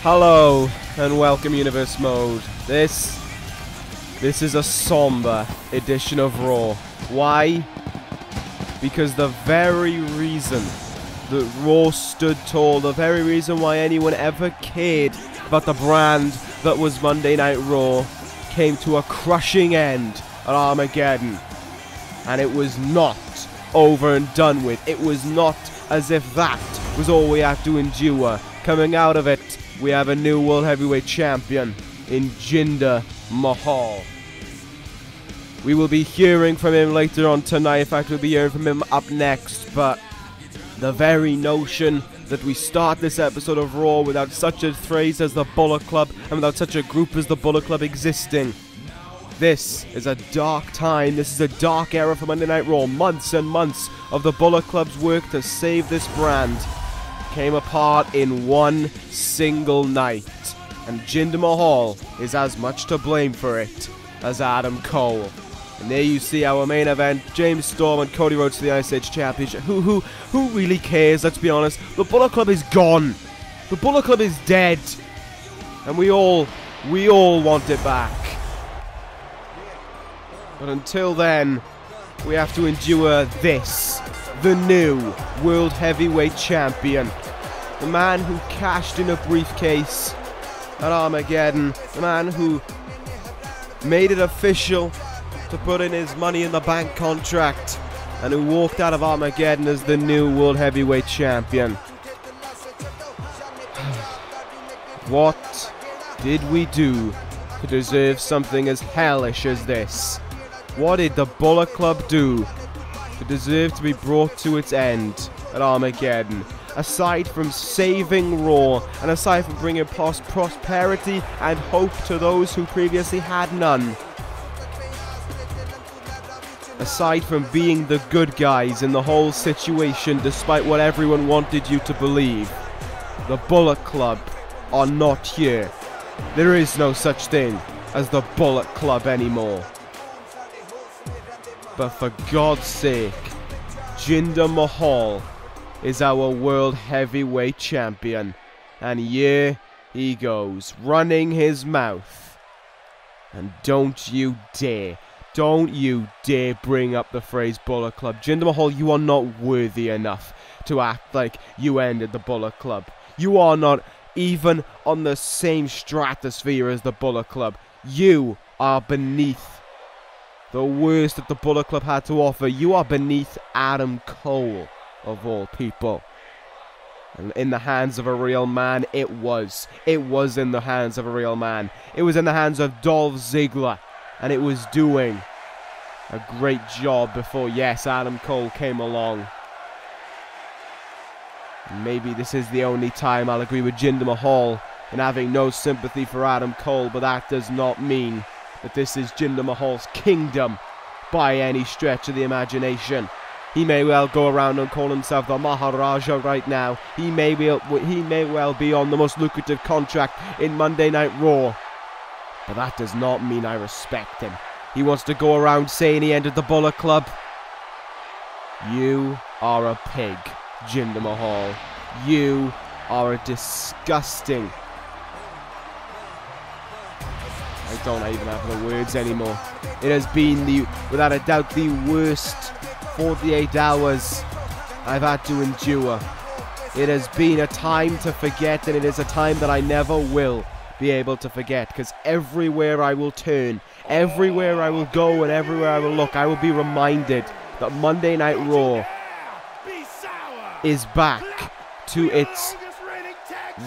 Hello and welcome Universe Mode. This is a somber edition of Raw. Why? Because the very reason that Raw stood tall, the very reason why anyone ever cared about the brand that was Monday Night Raw, came to a crushing end at Armageddon. And it was not over and done with. It was not as if that was all we had to endure. Coming out of it, we have a new World Heavyweight Champion in Jinder Mahal. We will be hearing from him later on tonight. In fact, we'll be hearing from him up next. But the very notion that we start this episode of Raw without such a phrase as the Bullet Club and without such a group as the Bullet Club existing. This is a dark time. This is a dark era for Monday Night Raw. Months and months of the Bullet Club's work to save this brand came apart in one single night. And Jinder Mahal is as much to blame for it as Adam Cole. And there you see our main event, James Storm and Cody Rhodes for the Untitled Championship. Who really cares, let's be honest. The Bullet Club is gone. The Bullet Club is dead. And we all want it back. But until then, we have to endure this. The new World Heavyweight Champion. The man who cashed in a briefcase at Armageddon. The man who made it official to put in his Money in the Bank contract. And who walked out of Armageddon as the new World Heavyweight Champion. What did we do to deserve something as hellish as this? What did the Bullet Club do to deserve to be brought to its end at Armageddon? Aside from saving Raw, and aside from bringing prosperity and hope to those who previously had none. Aside from being the good guys in the whole situation, despite what everyone wanted you to believe. The Bullet Club are not here. There is no such thing as the Bullet Club anymore. But for God's sake, Jinder Mahal is our World Heavyweight Champion. And here he goes, running his mouth. And don't you dare bring up the phrase Bullet Club. Jinder Mahal, you are not worthy enough to act like you ended the Bullet Club. You are not even on the same stratosphere as the Bullet Club. You are beneath the worst that the Bullet Club had to offer. You are beneath Adam Cole, of all people. And in the hands of a real man, it was. It was in the hands of a real man. It was in the hands of Dolph Ziggler. And it was doing a great job before, yes, Adam Cole came along. Maybe this is the only time I'll agree with Jinder Mahal in having no sympathy for Adam Cole, but that does not mean that this is Jinder Mahal's kingdom by any stretch of the imagination. He may well go around and call himself the Maharaja right now. He may well be on the most lucrative contract in Monday Night Raw. But that does not mean I respect him. He wants to go around saying he ended the Bullet Club. You are a pig, Jinder Mahal. You are a disgusting... I don't even have the words anymore. It has been, without a doubt, the worst 48 hours I've had to endure. It has been a time to forget, and it is a time that I never will be able to forget. Because everywhere I will turn, everywhere I will go, and everywhere I will look, I will be reminded that Monday Night Raw is back to its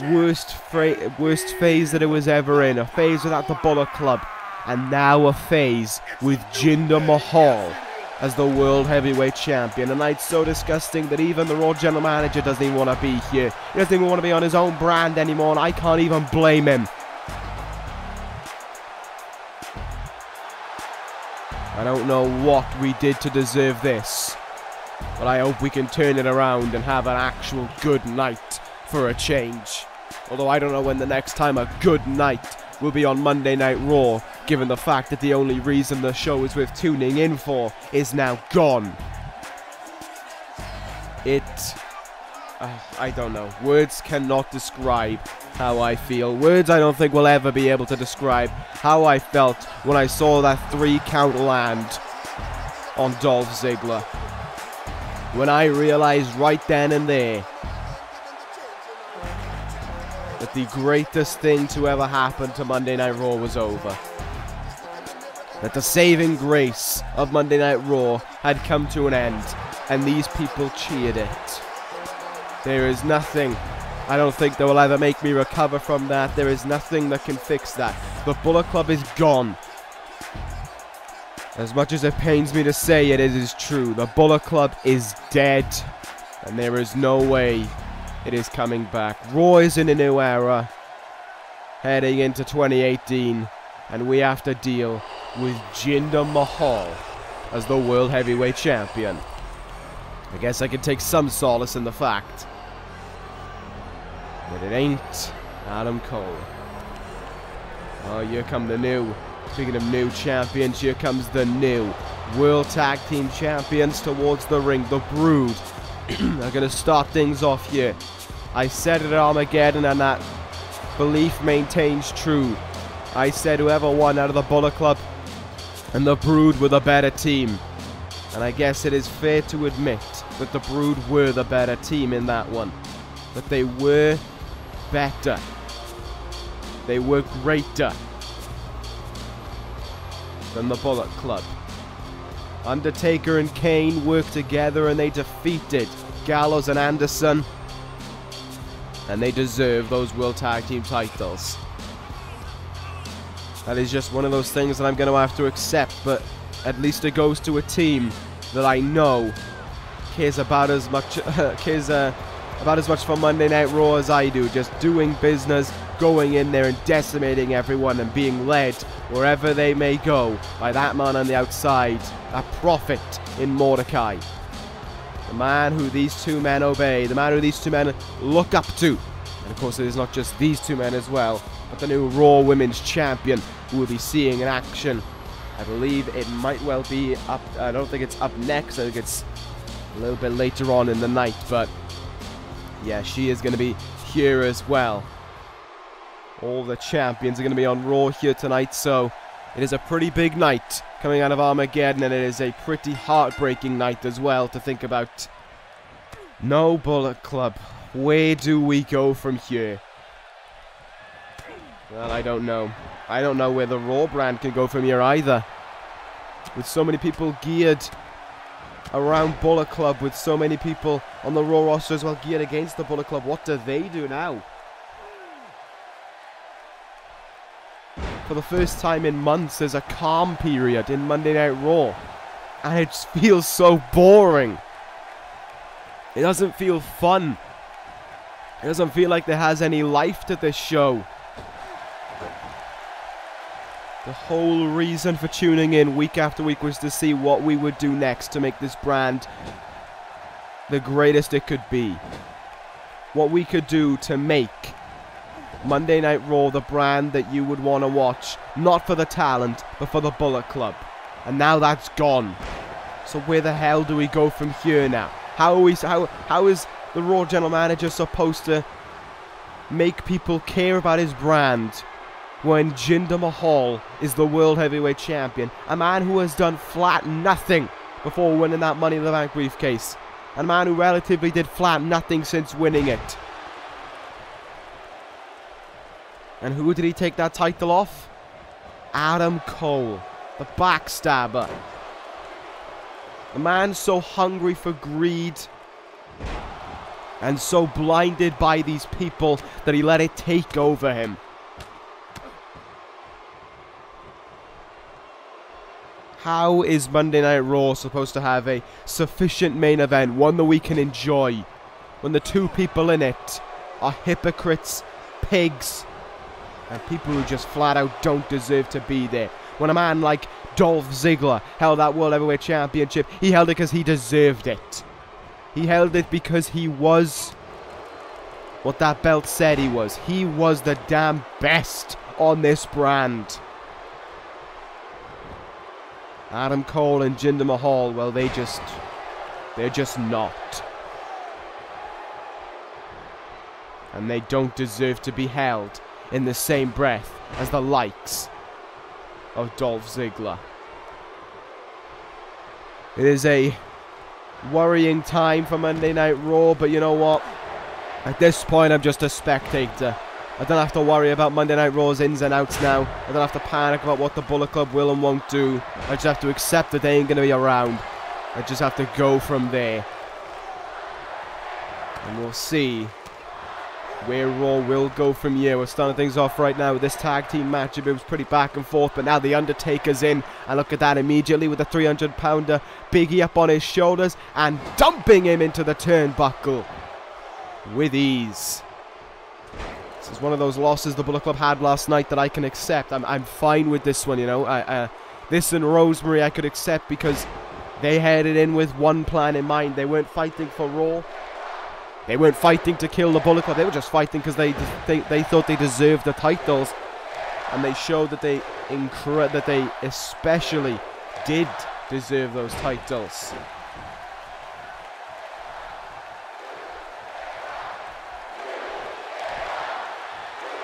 worst phase that it was ever in. A phase without the Bullet Club, and now a phase with Jinder Mahal as the World Heavyweight Champion. A night so disgusting that even the Raw General Manager doesn't even want to be here. He doesn't even want to be on his own brand anymore, and I can't even blame him. I don't know what we did to deserve this, but I hope we can turn it around and have an actual good night for a change. Although I don't know when the next time a good night will be on Monday Night Raw, given the fact that the only reason the show is worth tuning in for is now gone. I don't know. Words cannot describe how I feel. Words I don't think will ever be able to describe how I felt when I saw that 3 count land on Dolph Ziggler. When I realized right then and there that the greatest thing to ever happen to Monday Night Raw was over. That the saving grace of Monday Night Raw had come to an end, and these people cheered it. There is nothing, I don't think, that will ever make me recover from that. There is nothing that can fix that. The Bullet Club is gone. As much as it pains me to say it, it is true. The Bullet Club is dead, and there is no way it is coming back. Raw is in a new era, heading into 2018, and we have to deal with Jinder Mahal as the World Heavyweight Champion. I guess I can take some solace in the fact that it ain't Adam Cole. Oh, here come the new, speaking of new champions, here comes the new World Tag Team Champions towards the ring. The Brood are going to start things off here. I said it at Armageddon, and that belief maintains true. I said whoever won out of the Bullet Club and the Brood were the better team. And I guess it is fair to admit that the Brood were the better team in that one. But they were better. They were greater than the Bullet Club. Undertaker and Kane worked together and they defeated Gallows and Anderson. And they deserve those World Tag Team titles. That is just one of those things that I'm going to have to accept, but at least it goes to a team that I know cares about as much for Monday Night Raw as I do. Just doing business, going in there and decimating everyone and being led wherever they may go by that man on the outside, that prophet in Mordecai. The man who these two men obey, the man who these two men look up to. And of course it is not just these two men as well, but the new Raw Women's Champion who will be seeing in action. I believe it might well be up, I don't think it's up next, I think it's a little bit later on in the night, but yeah, she is going to be here as well. All the champions are going to be on Raw here tonight, so it is a pretty big night coming out of Armageddon, and it is a pretty heartbreaking night as well to think about. No Bullet Club. Where do we go from here? Well, I don't know. I don't know where the Raw brand can go from here either. With so many people geared around Bullet Club, with so many people on the Raw roster as well geared against the Bullet Club, what do they do now? For the first time in months, there's a calm period in Monday Night Raw. And it just feels so boring. It doesn't feel fun. It doesn't feel like there has any life to this show. The whole reason for tuning in week after week was to see what we would do next to make this brand the greatest it could be. What we could do to make Monday Night Raw the brand that you would want to watch, not for the talent, but for the Bullet Club. And now that's gone. So where the hell do we go from here now? How is the Raw General Manager supposed to make people care about his brand when Jinder Mahal is the World Heavyweight Champion? A man who has done flat nothing before winning that Money in the Bank briefcase. A man who relatively did flat nothing since winning it. And who did he take that title off? Adam Cole, the backstabber. A man so hungry for greed and so blinded by these people that he let it take over him. How is Monday Night Raw supposed to have a sufficient main event, one that we can enjoy, when the two people in it are hypocrites, pigs, and people who just flat out don't deserve to be there? When a man like Dolph Ziggler held that World Heavyweight Championship, he held it because he deserved it. He held it because he was what that belt said he was. He was the damn best on this brand. Adam Cole and Jinder Mahal, well, they're just not. And they don't deserve to be held in the same breath as the likes of Dolph Ziggler. It is a worrying time for Monday Night Raw, but you know what? At this point, I'm just a spectator. I don't have to worry about Monday Night Raw's ins and outs now. I don't have to panic about what the Bullet Club will and won't do. I just have to accept that they ain't going to be around. I just have to go from there. And we'll see where Raw will go from here. We're starting things off right now with this tag team matchup. It was pretty back and forth, but now the Undertaker's in. And look at that immediately with the 300-pounder Biggie up on his shoulders and dumping him into the turnbuckle with ease. This is one of those losses the Bullet Club had last night that I can accept. I'm fine with this one, you know. This and Rosemary I could accept because they headed in with one plan in mind. They weren't fighting for Raw. They weren't fighting to kill the Bullet Club. They were just fighting because they thought they deserved the titles. And they showed that they especially did deserve those titles.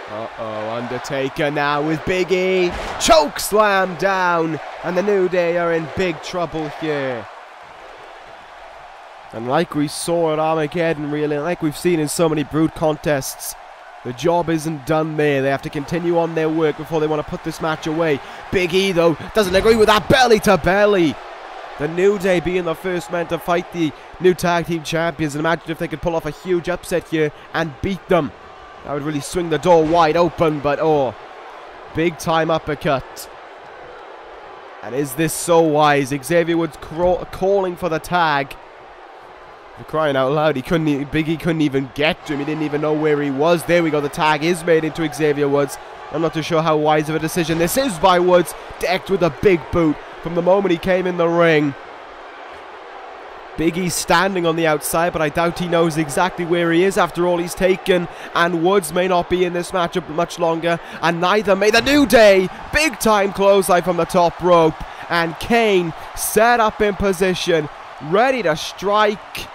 Uh-oh, Undertaker now with Big E. Choke slam down. And the New Day are in big trouble here. And like we saw at Armageddon, really, like we've seen in so many Brood contests, the job isn't done there. They have to continue on their work before they want to put this match away. Big E, though, doesn't agree with that belly to belly. The New Day being the first men to fight the new tag team champions. And imagine if they could pull off a huge upset here and beat them. That would really swing the door wide open, but oh, big time uppercut. And is this so wise? Xavier Woods calling for the tag. For crying out loud, Big E couldn't even get to him. He didn't even know where he was. There we go. The tag is made into Xavier Woods. I'm not too sure how wise of a decision this is by Woods. Decked with a big boot from the moment he came in the ring. Big E standing on the outside, but I doubt he knows exactly where he is after all he's taken. And Woods may not be in this matchup much longer. And neither may the New Day. Big time clothesline from the top rope. And Kane set up in position, ready to strike.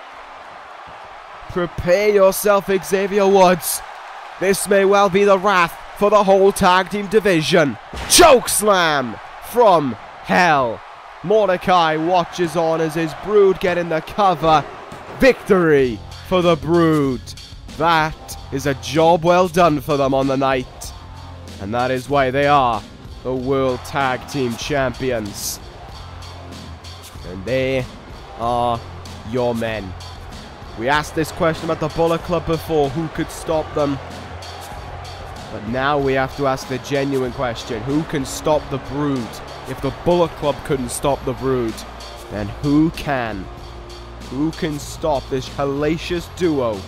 Prepare yourself, Xavier Woods. This may well be the wrath for the whole tag team division. Choke slam from hell. Mordecai watches on as his Brood get in the cover. Victory for the Brood. That is a job well done for them on the night. And that is why they are the World Tag Team Champions. And they are your men. We asked this question about the Bullet Club before, who could stop them? But now we have to ask the genuine question, who can stop the Brood? If the Bullet Club couldn't stop the Brood, then who can? Who can stop this hellacious duo,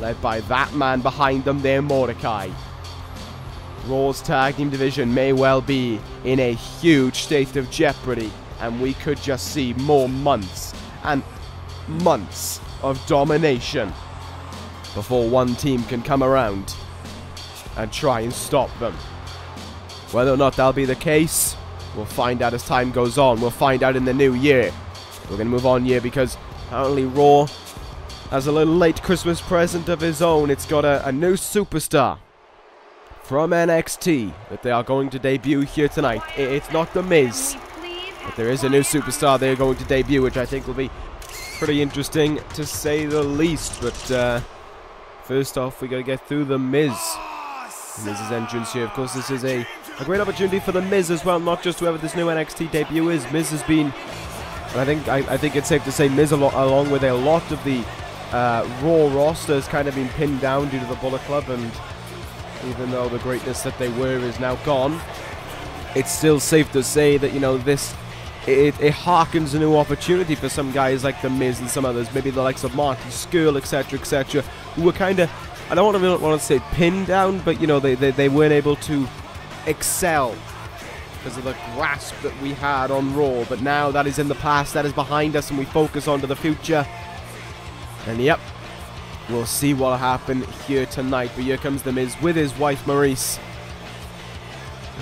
led by that man behind them there, Mordecai? Raw's tag team division may well be in a huge state of jeopardy, and we could just see more months and months of domination before one team can come around and try and stop them. Whether or not that'll be the case, we'll find out as time goes on. We'll find out in the new year. We're going to move on here because apparently Raw has a little late Christmas present of his own. It's got a new superstar from NXT that they are going to debut here tonight. It's not The Miz, but there is a new superstar they're going to debut, which I think will be pretty interesting to say the least. But first off, we got to get through The Miz. Miz's entrance here. Of course, this is a great opportunity for The Miz as well, not just whoever this new NXT debut is. Miz has been, and I think it's safe to say Miz along with a lot of the Raw roster has kind of been pinned down due to the Bullet Club, and even though the greatness that they were is now gone, it's still safe to say that, you know, it harkens a new opportunity for some guys like The Miz and some others, maybe the likes of Marty Scurll, etc., who were kind of, I don't want to say pinned down, but, you know, they weren't able to excel because of the grasp that we had on Raw. But now that is in the past, that is behind us, and we focus on to the future. And yep, we'll see what will happen here tonight. But here comes The Miz with his wife Maryse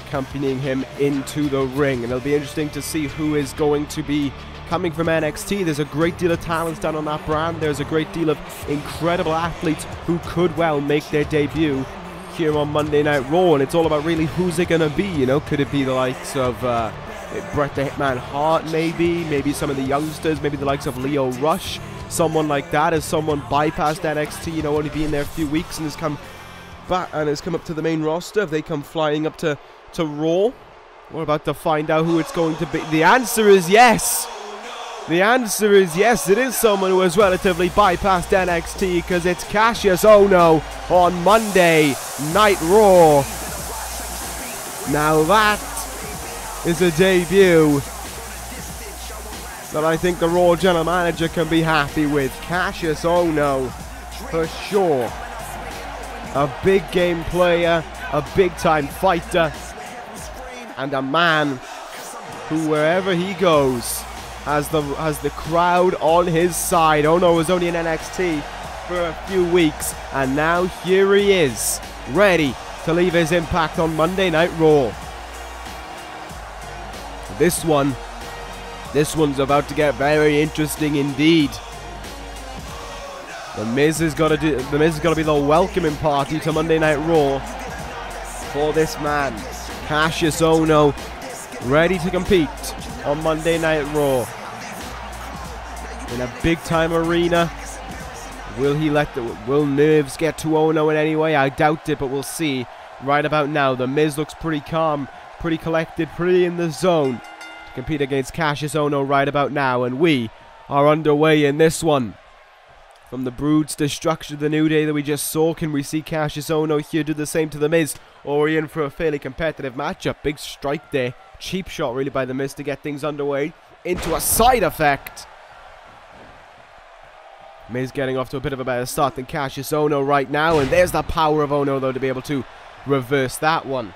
accompanying him into the ring, and it'll be interesting to see who is going to be coming from NXT. There's a great deal of talent down on that brand. There's a great deal of incredible athletes who could well make their debut here on Monday Night Raw, and it's all about really who's it gonna be, you know? Could it be the likes of Bret the Hitman Hart, maybe some of the youngsters, maybe the likes of Leo Rush, someone like that? As someone bypassed NXT, you know, only been there a few weeks and has come back and has come up to the main roster? Have they come flying up to Raw? We're about to find out who it's going to be. The answer is yes. The answer is yes. It is someone who has relatively bypassed NXT, because it's Cassius Ohno on Monday Night Raw. Now that is a debut that I think the Raw general manager can be happy with. Cassius Ohno, for sure. A big game player, a big time fighter, and a man who, wherever he goes, has the crowd on his side. Ohno was only in NXT for a few weeks, and now here he is, ready to leave his impact on Monday Night Raw. This one's about to get very interesting indeed. The Miz has got to be the welcoming party to Monday Night Raw for this man, Cassius Ohno, ready to compete on Monday Night Raw in a big-time arena. Will nerves get to Ohno in any way? I doubt it, but we'll see. Right about now, the Miz looks pretty calm, pretty collected, pretty in the zone to compete against Cassius Ohno right about now, and we are underway in this one. From the Brood's destruction of the New Day that we just saw, can we see Cassius Ohno here do the same to the Miz? Or are we in for a fairly competitive matchup? Big strike there. Cheap shot really by the Miz to get things underway into a side effect. Miz getting off to a bit of a better start than Cassius Ohno right now, and there's the power of Ohno though to be able to reverse that one.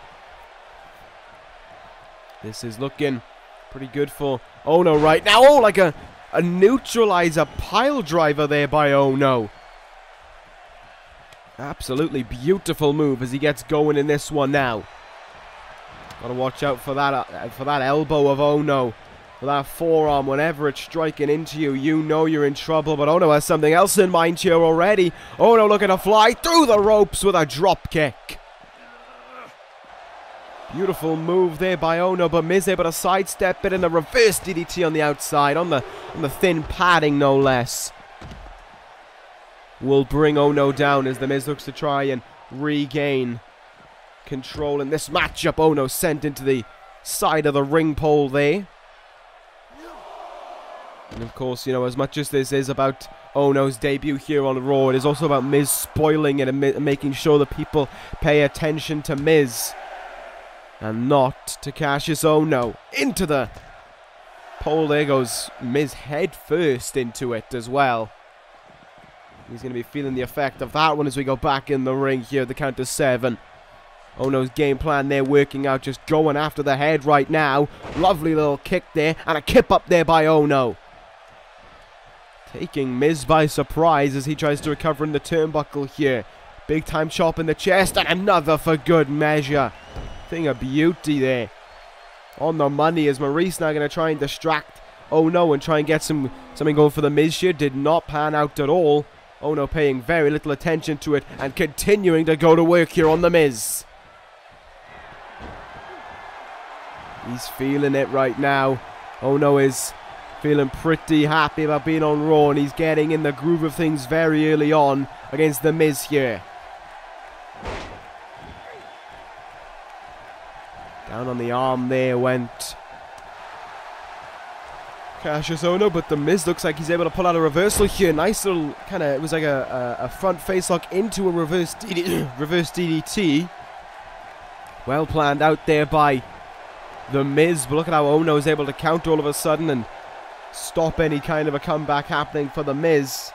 This is looking pretty good for Ohno right now. Oh, like a neutralizer pile driver there by Ohno. Absolutely beautiful move as he gets going in this one now. Gotta watch out for that elbow of Ohno. For that forearm, whenever it's striking into you, you know you're in trouble. But Ohno has something else in mind here already. Ohno looking to fly through the ropes with a drop kick. Beautiful move there by Ohno, but Miz able to sidestep it, and a reverse DDT on the outside, on the thin padding no less. Will bring Ohno down as the Miz looks to try and regain control in this matchup. Ohno sent into the side of the ring pole there. And of course, you know, as much as this is about Ohno's debut here on Raw, it is also about Miz spoiling it and making sure that people pay attention to Miz and not to Cassius Ohno. Into the pole, there goes Miz head first into it as well. He's going to be feeling the effect of that one as we go back in the ring here, the count of 7. Ohno's game plan there working out, just going after the head right now. Lovely little kick there, and a kip up there by Ohno. Taking Miz by surprise as he tries to recover in the turnbuckle here. Big time chop in the chest, and another for good measure. Thing of beauty there. On the money as Maryse now going to try and distract Ohno and try and get something going for the Miz here. Did not pan out at all. Ohno paying very little attention to it and continuing to go to work here on the Miz. He's feeling it right now. Ohno is feeling pretty happy about being on Raw, and he's getting in the groove of things very early on against the Miz here. Down on the arm there went Cassius Ohno, but the Miz looks like he's able to pull out a reversal here. Nice little kind of, it was like a front face lock into a reverse DDT. Well planned out there by the Miz, but look at how Ohno is able to counter all of a sudden and stop any kind of a comeback happening for the Miz.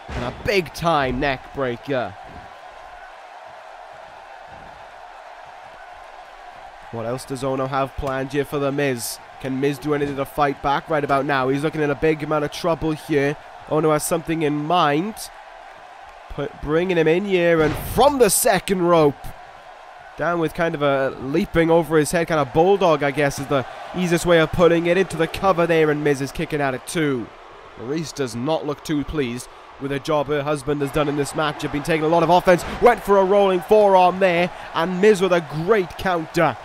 And a big time neck breaker. What else does Ohno have planned here for the Miz? Can Miz do anything to fight back right about now? He's looking in a big amount of trouble here. Ohno has something in mind. Bringing him in here, and from the second rope, Down with kind of a leaping over his head, kind of bulldog, I guess, is the easiest way of putting it, into the cover there, and Miz is kicking at it too. Maryse does not look too pleased with the job her husband has done in this match. Have been taking a lot of offense, went for a rolling forearm there, and Miz with a great counter.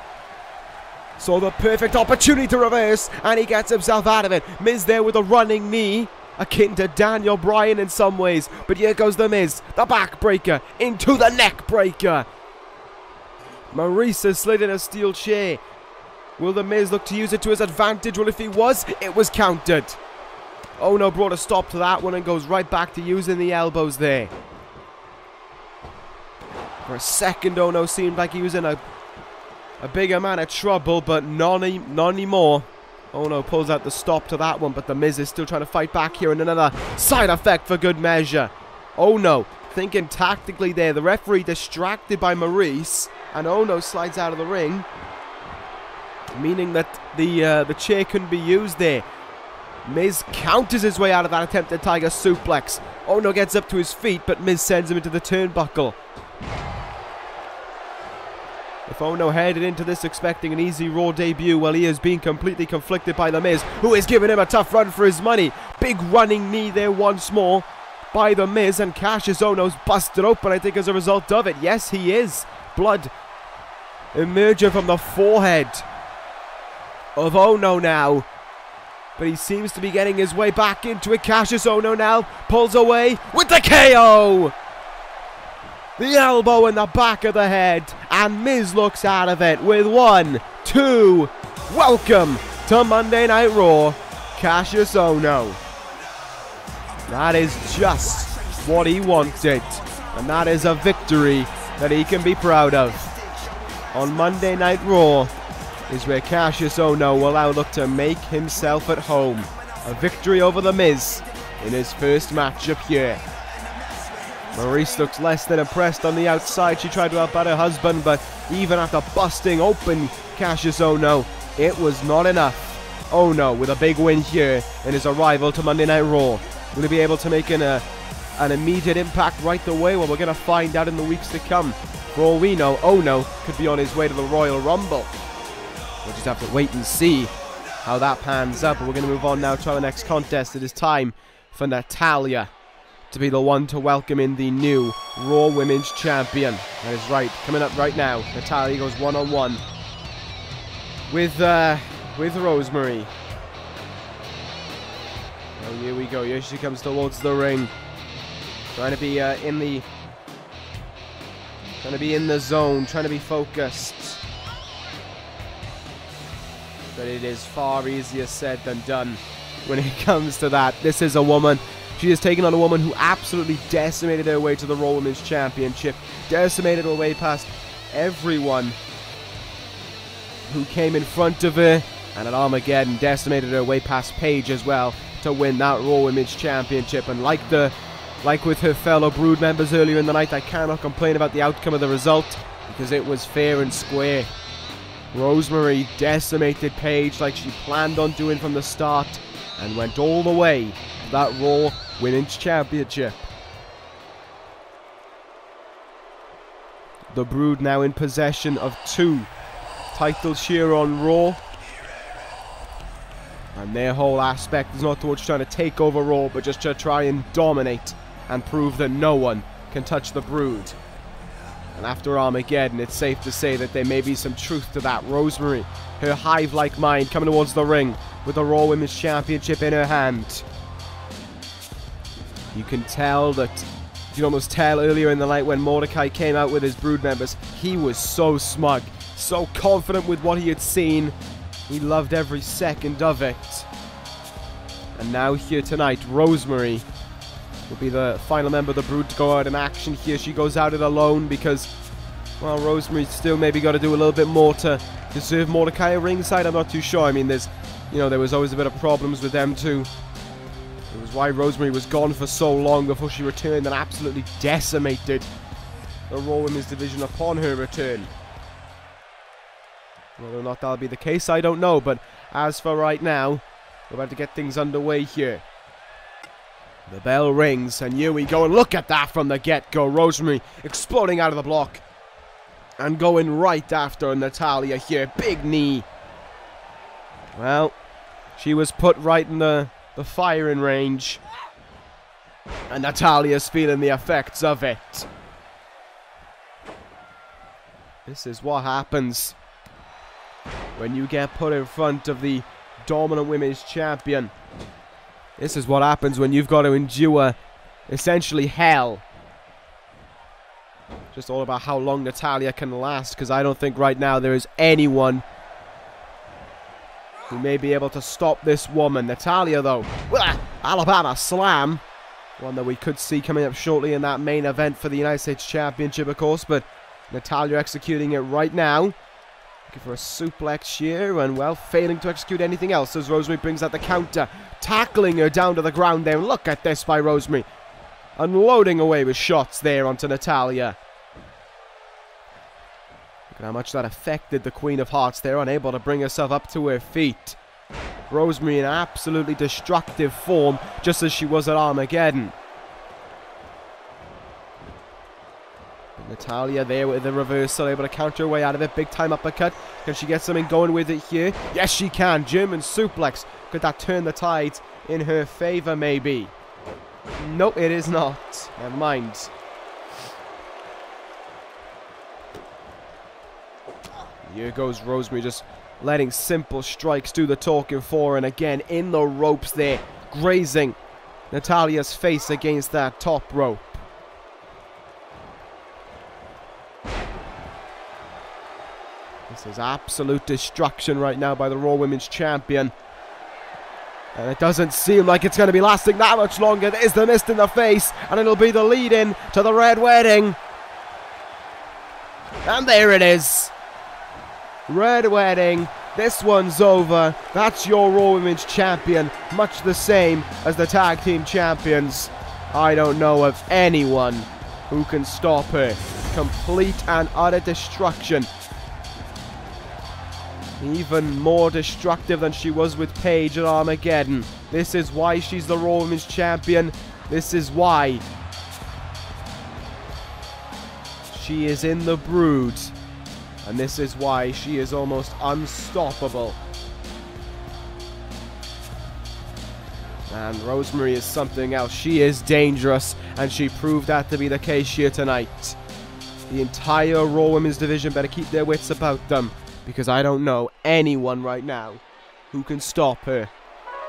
So the perfect opportunity to reverse, and he gets himself out of it. Miz there with a running knee, akin to Daniel Bryan in some ways. But here goes the Miz, the backbreaker into the neck breaker. Maryse has slid in a steel chair. Will the Miz look to use it to his advantage? Well, if he was, it was countered. Oh no, brought a stop to that one and goes right back to using the elbows there. For a second, oh no, seemed like he was in a big amount of trouble, but none anymore. Oh no, pulls out the stop to that one, but the Miz is still trying to fight back here, and another side effect for good measure. Oh no, thinking tactically there. The referee distracted by Maryse, and oh no, slides out of the ring, meaning that the chair couldn't be used there. Miz counters his way out of that attempted tiger suplex. Oh no, gets up to his feet, but Miz sends him into the turnbuckle. If Oh no headed into this expecting an easy Raw debut, well, he is being completely conflicted by the Miz, who is giving him a tough run for his money. Big running knee there once more by the Miz, and Cassius Ohno's busted open, I think, as a result of it. Yes, he is. Blood emerging from the forehead of Oh no now. But he seems to be getting his way back into it. Cassius Ohno now pulls away with the KO. The elbow in the back of the head, and Miz looks out of it with 1, 2. Welcome to Monday Night Raw, Cassius Ohno. That is just what he wanted, and that is a victory that he can be proud of. On Monday Night Raw is where Cassius Ohno will now look to make himself at home. A victory over the Miz in his first matchup here. Maryse looks less than impressed on the outside. She tried to help out her husband, but even after busting open Cassius Ohno, it was not enough. Ohno with a big win here in his arrival to Monday Night Raw. Will he be able to make an immediate impact right away? Well, we're going to find out in the weeks to come. For all we know, Ohno could be on his way to the Royal Rumble. We'll just have to wait and see how that pans up. But we're going to move on now to our next contest. It is time for Natalya to be the one to welcome in the new Raw Women's Champion. That is right, coming up right now. Natalya goes one-on-one with Rosemary. Oh, here we go. Here she comes towards the ring, trying to be in the zone, trying to be focused. But it is far easier said than done when it comes to that. This is a woman. She has taken on a woman who absolutely decimated her way to the Raw Women's Championship. Decimated her way past everyone who came in front of her. And at Armageddon, decimated her way past Paige as well to win that Raw Women's Championship. And like with her fellow Brood members earlier in the night, I cannot complain about the outcome of the result, because it was fair and square. Rosemary decimated Paige like she planned on doing from the start, and went all the way to that Raw Women's Championship. The Brood now in possession of 2 titles here on Raw, and their whole aspect is not towards trying to take over Raw, but just to try and dominate and prove that no one can touch the Brood. And after Armageddon, it's safe to say that there may be some truth to that. Rosemary, her hive-like mind, coming towards the ring with the Raw Women's Championship in her hand. You can tell that, you can almost tell earlier in the night when Mordecai came out with his Brood members, he was so smug, so confident with what he had seen. He loved every second of it. And now here tonight, Rosemary will be the final member of the Brood to go out in action here. She goes out it alone because, well, Rosemary's still maybe got to do a little bit more to deserve Mordecai at ringside. I'm not too sure. I mean, there was always a bit of problems with them too. It was why Rosemary was gone for so long before she returned and absolutely decimated the Raw Women's division upon her return. Whether or not that'll be the case, I don't know. But as for right now, we're about to get things underway here. The bell rings, and here we go, and look at that from the get-go. Rosemary exploding out of the block. And going right after Natalya here. Big knee. Well, she was put right in the firing range. And Natalya's feeling the effects of it. This is what happens when you get put in front of the dominant women's champion. This is what happens when you've got to endure essentially hell. Just all about how long Natalya can last, because I don't think right now there is anyone who may be able to stop this woman. Natalya, though, with an Alabama slam. One that we could see coming up shortly in that main event for the United States Championship, of course. But Natalya executing it right now. Looking for a suplex here, and, well, failing to execute anything else as Rosemary brings out the counter. Tackling her down to the ground there. Look at this by Rosemary. Unloading away with shots there onto Natalya. Look at how much that affected the Queen of Hearts there, unable to bring herself up to her feet. Rosemary in absolutely destructive form, just as she was at Armageddon. But Natalya there with the reversal, able to counter her way out of it. Big time uppercut. Can she get something going with it here? Yes, she can. German suplex. Could that turn the tide in her favor, maybe? Nope, it is not. Never mind. Here goes Rosemary, just letting simple strikes do the talking for her. And again, in the ropes there, grazing Natalya's face against that top rope. This is absolute destruction right now by the Raw Women's Champion. And it doesn't seem like it's going to be lasting that much longer. There's the mist in the face, and it'll be the lead-in to the Red Wedding. And there it is. Red Wedding. This one's over. That's your Raw Women's Champion. Much the same as the Tag Team Champions. I don't know of anyone who can stop her. Complete and utter destruction. Even more destructive than she was with Paige at Armageddon. This is why she's the Raw Women's Champion. This is why she is in the Brood. And this is why she is almost unstoppable. And Rosemary is something else. She is dangerous, and she proved that to be the case here tonight. The entire Raw Women's division better keep their wits about them, because I don't know anyone right now who can stop her.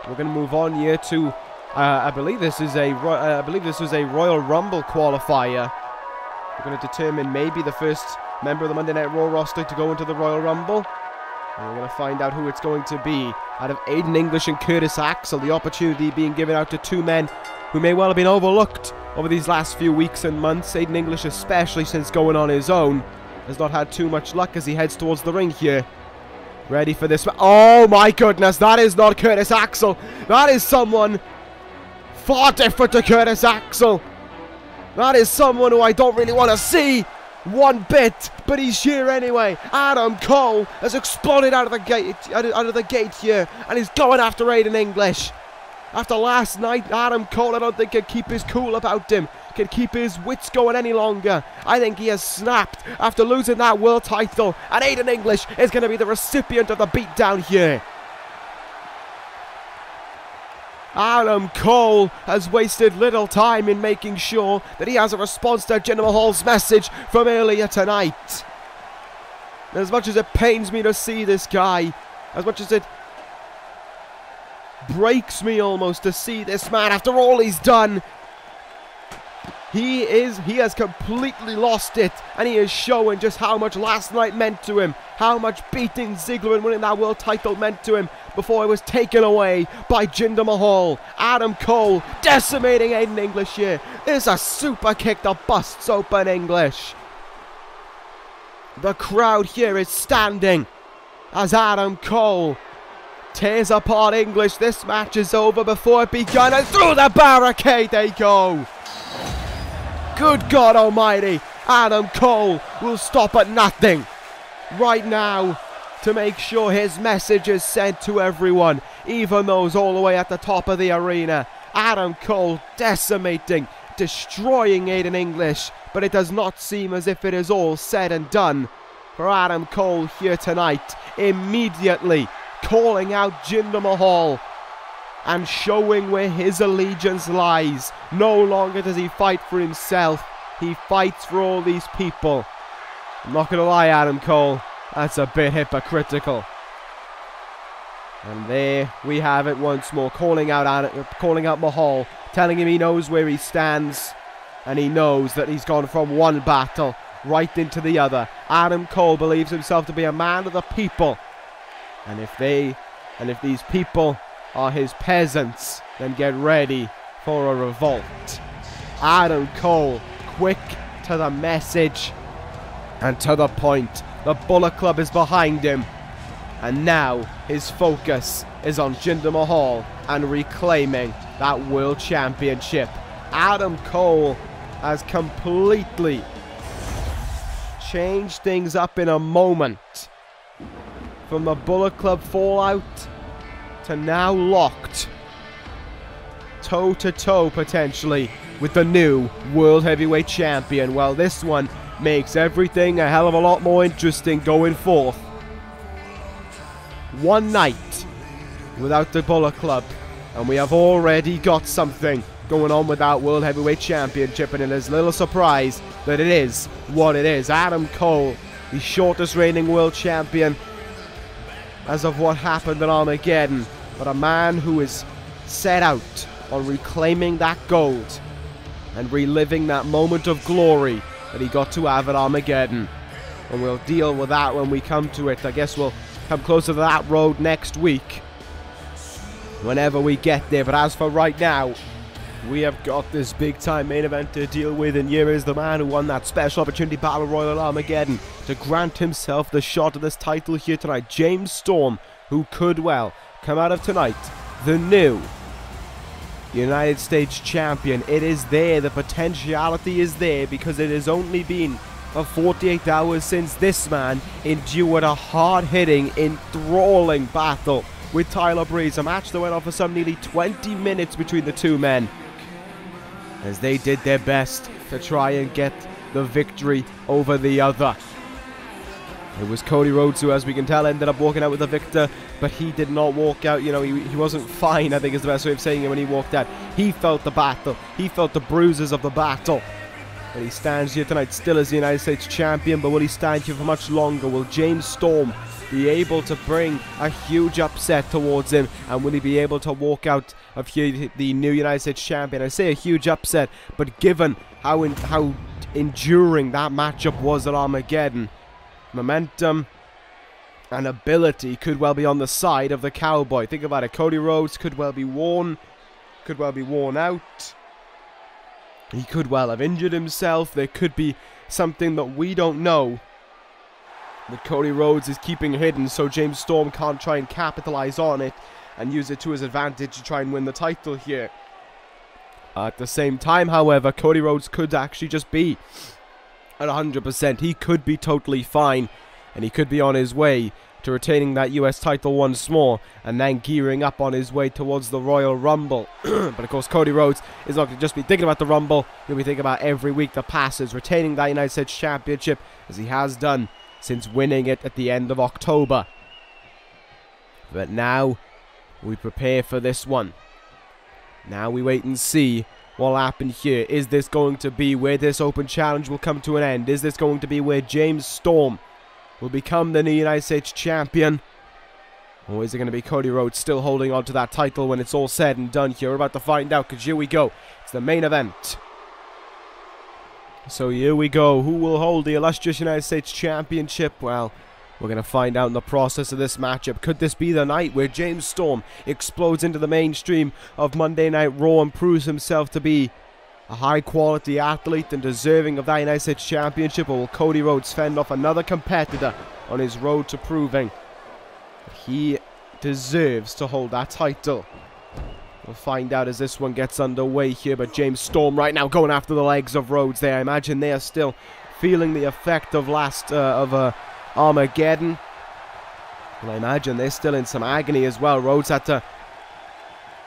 We're going to move on here to, I believe this was a Royal Rumble qualifier. We're going to determine maybe the first member of the Monday Night Raw roster to go into the Royal Rumble. And we're going to find out who it's going to be. Out of Aiden English and Curtis Axel, the opportunity being given out to two men who may well have been overlooked over these last few weeks and months. Aiden English, especially since going on his own, has not had too much luck as he heads towards the ring here. Ready for this. Oh my goodness, that is not Curtis Axel. That is someone far different to Curtis Axel. That is someone who I don't really want to see one bit, but he's here anyway. Adam Cole has exploded out of the gate here, and he's going after Aiden English. After last night, Adam Cole, I don't think can keep his cool about him, can keep his wits going any longer. I think he has snapped after losing that world title, and Aiden English is going to be the recipient of the beatdown here. Adam Cole has wasted little time in making sure that he has a response to Jinder Mahal's message from earlier tonight. And as much as it pains me to see this guy, as much as it breaks me almost to see this man after all he's done, he has completely lost it, and he is showing just how much last night meant to him, how much beating Ziggler and winning that world title meant to him before it was taken away by Jinder Mahal. Adam Cole decimating Aiden English here. There's a super kick that busts open English. The crowd here is standing as Adam Cole tears apart English. This match is over before it began, and through the barricade they go. Good God Almighty, Adam Cole will stop at nothing right now to make sure his message is sent to everyone, even those all the way at the top of the arena. Adam Cole decimating, destroying Aiden English, but it does not seem as if it is all said and done for Adam Cole here tonight. Immediately calling out Jinder Mahal and showing where his allegiance lies. No longer does he fight for himself, he fights for all these people. I'm not going to lie, Adam Cole, that's a bit hypocritical. And there we have it once more, calling out Mahal, telling him he knows where he stands, and he knows that he's gone from one battle right into the other. Adam Cole believes himself to be a man of the people, and if these people are his peasants, then get ready for a revolt. Adam Cole, quick to the message and to the point. The Bullet Club is behind him, and now his focus is on Jinder Mahal and reclaiming that World Championship. Adam Cole has completely changed things up in a moment. From the Bullet Club fallout to now locked toe-to-toe potentially with the new World Heavyweight Champion. Well, this one makes everything a hell of a lot more interesting going forth. One night without the Bullet Club, and we have already got something going on with that World Heavyweight Championship, and it is little surprise that it is what it is. Adam Cole, the shortest reigning World Champion as of what happened at Armageddon, but a man who is set out on reclaiming that gold and reliving that moment of glory that he got to have at Armageddon. And we'll deal with that when we come to it. I guess we'll come closer to that road next week, whenever we get there. But as for right now, we have got this big time main event to deal with, and here is the man who won that special opportunity battle royal at Armageddon to grant himself the shot of this title here tonight. James Storm, who could well come out of tonight the new United States Champion. It is there, the potentiality is there, because it has only been 48 hours since this man endured a hard-hitting, enthralling battle with Tyler Breeze, a match that went on for some nearly 20 minutes between the two men, as they did their best to try and get the victory over the other. It was Cody Rhodes who, as we can tell, ended up walking out with the victor, but he did not walk out, you know, he wasn't fine, I think is the best way of saying it when he walked out. He felt the battle, he felt the bruises of the battle. But he stands here tonight still as the United States Champion, but will he stand here for much longer? Will James Storm be able to bring a huge upset towards him, and will he be able to walk out of here the new United States Champion? I say a huge upset, but given how enduring that matchup was at Armageddon, momentum and ability could well be on the side of the Cowboy. Think about it, Cody Rhodes could well be worn out. He could well have injured himself. There could be something that we don't know that Cody Rhodes is keeping hidden, so James Storm can't try and capitalize on it and use it to his advantage to try and win the title here. At the same time, however, Cody Rhodes could actually just be at 100%. He could be totally fine, and he could be on his way to retaining that US title once more, and then gearing up on his way towards the Royal Rumble. But of course, Cody Rhodes is not going to just be thinking about the Rumble. He'll be thinking about every week that passes, retaining that United States Championship, as he has done since winning it at the end of October. But now we prepare for this one. Now we wait and see what will happen here. Is this going to be where this open challenge will come to an end? Is this going to be where James Storm will become the new United States Champion? Or is it going to be Cody Rhodes still holding on to that title when it's all said and done here? We're about to find out, because here we go. It's the main event. So here we go. Who will hold the illustrious United States Championship? Well, we're going to find out in the process of this matchup. Could this be the night where James Storm explodes into the mainstream of Monday Night Raw and proves himself to be a high-quality athlete and deserving of that United States Championship? Or will Cody Rhodes fend off another competitor on his road to proving that he deserves to hold that title? We'll find out as this one gets underway here, but James Storm right now going after the legs of Rhodes there. I imagine they are still feeling the effect of Armageddon. And I imagine they're still in some agony as well. Rhodes had to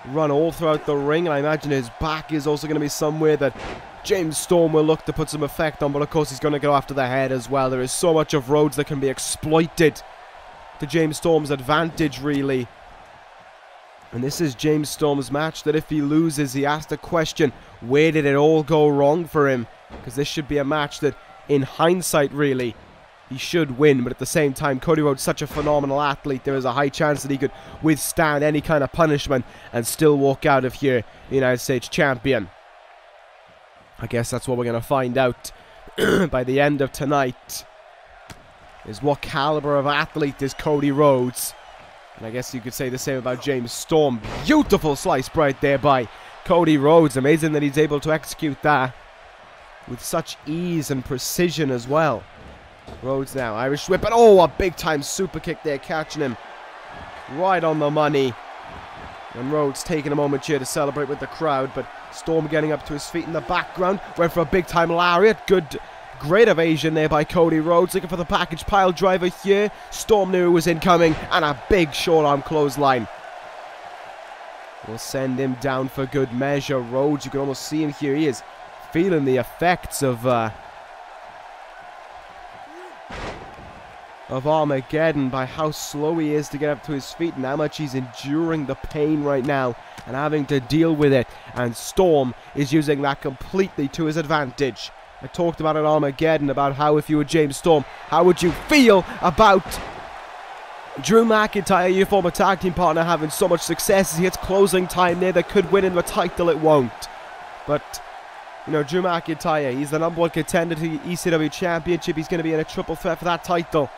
run all throughout the ring, and I imagine his back is also going to be somewhere that James Storm will look to put some effect on, but of course he's going to go after the head as well. There is so much of Rhodes that can be exploited to James Storm's advantage, really. And this is James Storm's match that if he loses, he has to question, where did it all go wrong for him? Because this should be a match that, in hindsight, really, he should win. But at the same time, Cody Rhodes, such a phenomenal athlete, there is a high chance that he could withstand any kind of punishment and still walk out of here the United States champion. I guess that's what we're going to find out by the end of tonight, is what caliber of athlete is Cody Rhodes. And I guess you could say the same about James Storm. Beautiful slice right there by Cody Rhodes. Amazing that he's able to execute that with such ease and precision as well. Rhodes now, Irish whip, and oh, a big time super kick there, catching him right on the money. And Rhodes taking a moment here to celebrate with the crowd, but Storm getting up to his feet in the background. Went for a big time lariat. Great evasion there by Cody Rhodes, looking for the package pile driver here. Storm knew it was incoming, and a big short arm clothesline will send him down for good measure. Rhodes, you can almost see him here. He is feeling the effects of Armageddon by how slow he is to get up to his feet and how much he's enduring the pain right now and having to deal with it. And Storm is using that completely to his advantage. I talked about it Armageddon, about how if you were James Storm, how would you feel about Drew McIntyre, your former tag team partner, having so much success as he hits closing time there that could win him the title? It won't. But, you know, Drew McIntyre, he's the #1 contender to the ECW Championship. He's going to be in a triple threat for that title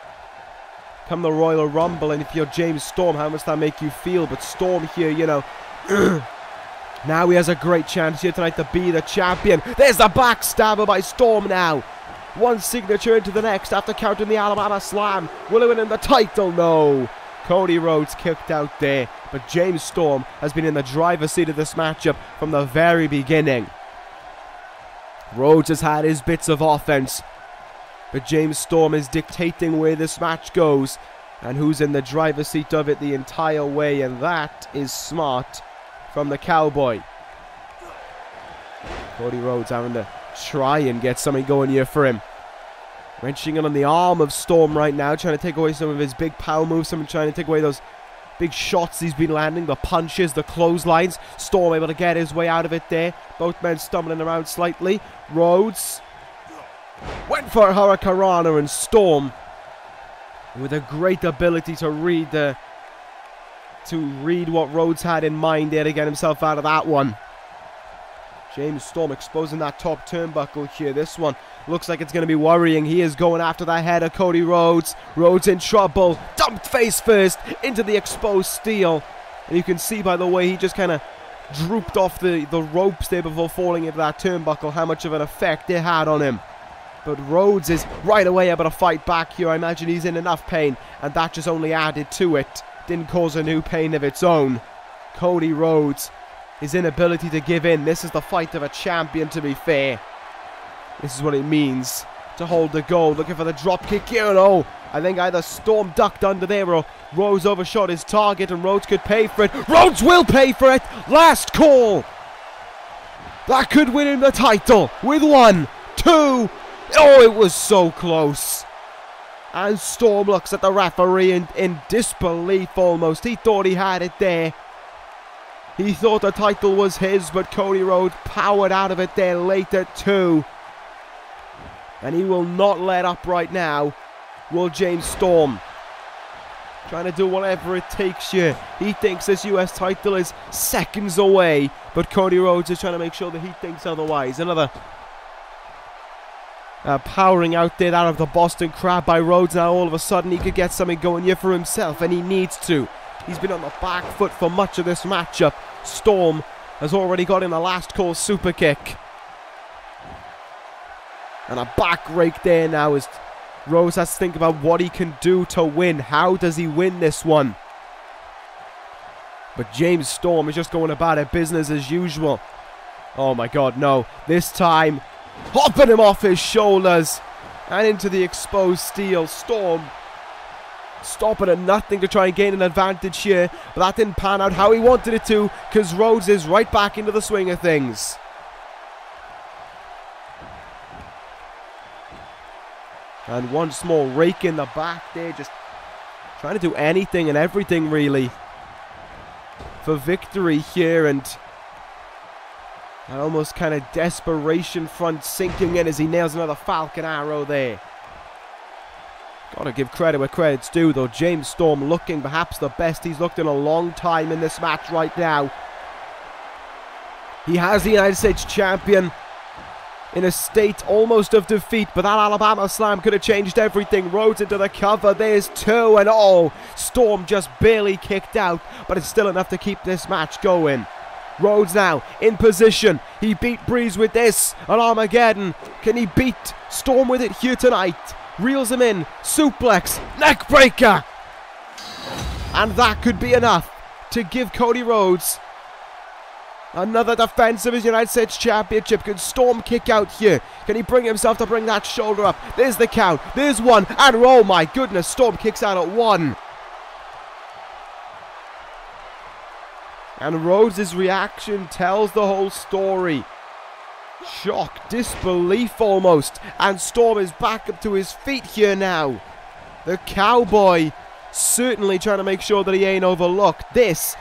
come the Royal Rumble. And if you're James Storm, how must that make you feel? But Storm here, you know, now he has a great chance here tonight to be the champion. There's the backstabber by Storm now. One signature into the next after countering the Alabama Slam. Will he win in the title? No. Cody Rhodes kicked out there. But James Storm has been in the driver's seat of this matchup from the very beginning. Rhodes has had his bits of offense, but James Storm is dictating where this match goes and who's in the driver's seat of it the entire way, and that is smart from the Cowboy. Cody Rhodes having to try and get something going here for him. Wrenching it on the arm of Storm right now, trying to take away some of his big power moves, trying to take away those big shots he's been landing, the punches, the clotheslines. Storm able to get his way out of it there. Both men stumbling around slightly. Rhodes went for a Hurricanrana, and Storm, with a great ability to read what Rhodes had in mind there to get himself out of that one. James Storm exposing that top turnbuckle here. This one looks like it's going to be worrying. He is going after the head of Cody Rhodes. Rhodes in trouble. Dumped face first into the exposed steel. And you can see by the way he just kind of drooped off the ropes there before falling into that turnbuckle how much of an effect it had on him. But Rhodes is right away able to fight back here. I imagine he's in enough pain, and that just only added to it. Didn't cause a new pain of its own. Cody Rhodes, his inability to give in. This is the fight of a champion, to be fair. This is what it means to hold the gold. Looking for the drop kick here. And oh, I think either Storm ducked under there or Rhodes overshot his target, and Rhodes could pay for it. Rhodes will pay for it. Last call. That could win him the title with 1, 2. Oh, it was so close. And Storm looks at the referee in disbelief almost. He thought he had it there. He thought the title was his, but Cody Rhodes powered out of it there later too. And he will not let up right now, will James Storm. Trying to do whatever it takes here. He thinks this US title is seconds away, but Cody Rhodes is trying to make sure that he thinks otherwise. Another powering out there out of the Boston Crab by Rhodes. Now all of a sudden he could get something going here for himself, and he needs to. He's been on the back foot for much of this matchup. Storm has already got in the last call super kick. And a back rake there now as Rhodes has to think about what he can do to win. How does he win this one? But James Storm is just going about it business as usual. Oh my god, no. This time, hopping him off his shoulders and into the exposed steel. Storm stopping at nothing to try and gain an advantage here. But that didn't pan out how he wanted it to, because Rhodes is right back into the swing of things. And once more, rake in the back there, just trying to do anything and everything really for victory here. And that almost kind of desperation front sinking in as he nails another Falcon Arrow there. Gotta give credit where credit's due though. James Storm looking perhaps the best he's looked in a long time in this match right now. He has the United States champion in a state almost of defeat, but that Alabama slam could have changed everything. Rhodes into the cover, there's two, and oh, Storm just barely kicked out, but it's still enough to keep this match going. Rhodes now in position. He beat Breeze with this on Armageddon. Can he beat Storm with it here tonight? Reels him in, suplex, neckbreaker, and that could be enough to give Cody Rhodes another defense of his United States Championship. Can Storm kick out here? Can he bring himself to bring that shoulder up? There's the count, there's one, and oh my goodness, Storm kicks out at one. And Rhodes' reaction tells the whole story. Shock, disbelief almost, and Storm is back up to his feet here now. The Cowboy certainly trying to make sure that he ain't overlooked. This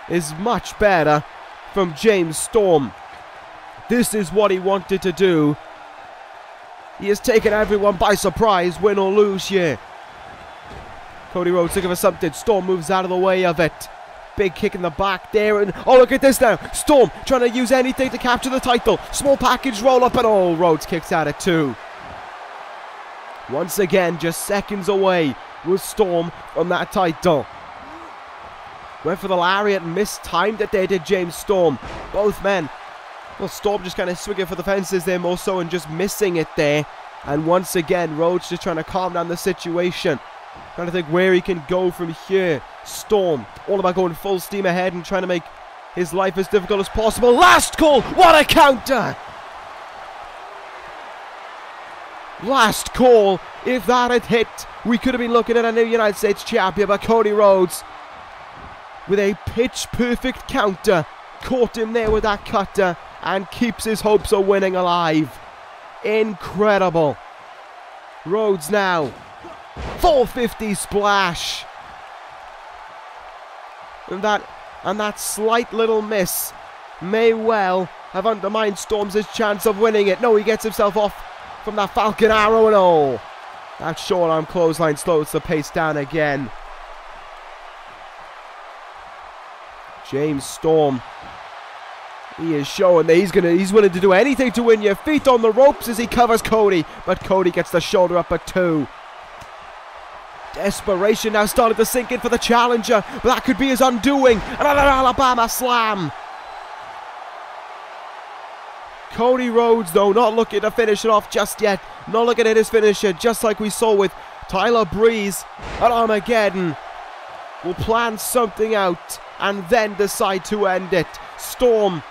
is much better from James Storm. This is what he wanted to do. He has taken everyone by surprise, win or lose here. Cody Rhodes looking for something. Storm moves out of the way of it. Big kick in the back there, and oh, look at this now. Storm trying to use anything to capture the title. Small package roll up, and oh, Rhodes kicks out at two. Once again, just seconds away with Storm from that title. Went for the lariat and mistimed it there, did James Storm. Both men. Well, Storm just kind of swinging for the fences there more so and just missing it there. And once again, Rhodes just trying to calm down the situation. Trying to think where he can go from here. Storm, all about going full steam ahead and trying to make his life as difficult as possible. Last call! What a counter! Last call. If that had hit, we could have been looking at a new United States champion. But Cody Rhodes, with a pitch-perfect counter, caught him there with that cutter and keeps his hopes of winning alive. Incredible. Rhodes now. 450 splash. And that slight little miss may well have undermined Storm's chance of winning it. No, he gets himself off from that Falcon Arrow and all. That short arm clothesline slows the pace down again. James Storm, he is showing that he's willing to do anything to win. Your feet on the ropes as he covers Cody, but Cody gets the shoulder up at two. Desperation now started to sink in for the challenger, but that could be his undoing. Another Alabama slam. Cody Rhodes, though, not looking to finish it off just yet. Not looking at his finisher, just like we saw with Tyler Breeze at Armageddon. Will plan something out and then decide to end it. Storm,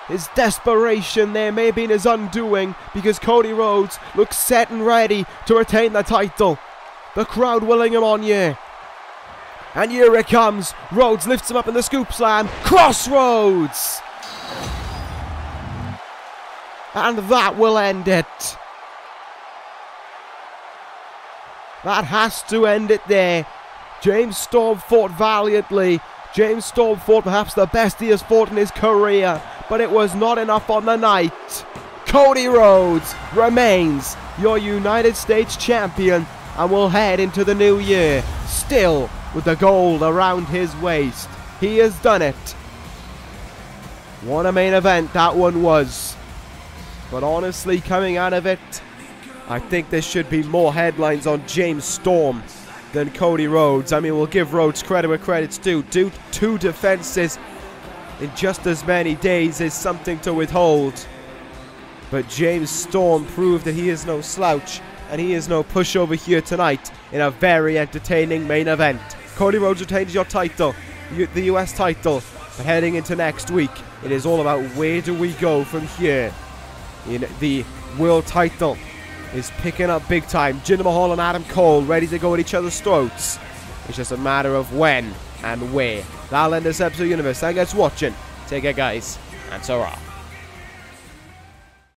his desperation there may have been his undoing, because Cody Rhodes looks set and ready to retain the title. The crowd willing him on here. And here it comes. Rhodes lifts him up in the scoop slam. Crossroads. And that will end it. That has to end it there. James Storm fought valiantly. James Storm fought perhaps the best he has fought in his career. But it was not enough on the night. Cody Rhodes remains your United States champion. And will head into the new year, still with the gold around his waist. He has done it. What a main event that one was. But honestly, coming out of it, I think there should be more headlines on James Storm than Cody Rhodes. I mean, we'll give Rhodes credit where credit's due. Two defenses in just as many days is something to withhold. But James Storm proved that he is no slouch. And he is no pushover here tonight in a very entertaining main event. Cody Rhodes retains your title, the US title. But heading into next week, it is all about where do we go from here in the world title is picking up big time. Jinder Mahal and Adam Cole ready to go at each other's throats. It's just a matter of when and where. That'll end this episode of Universe. Thank you guys for watching. Take care, guys, and ta-ra.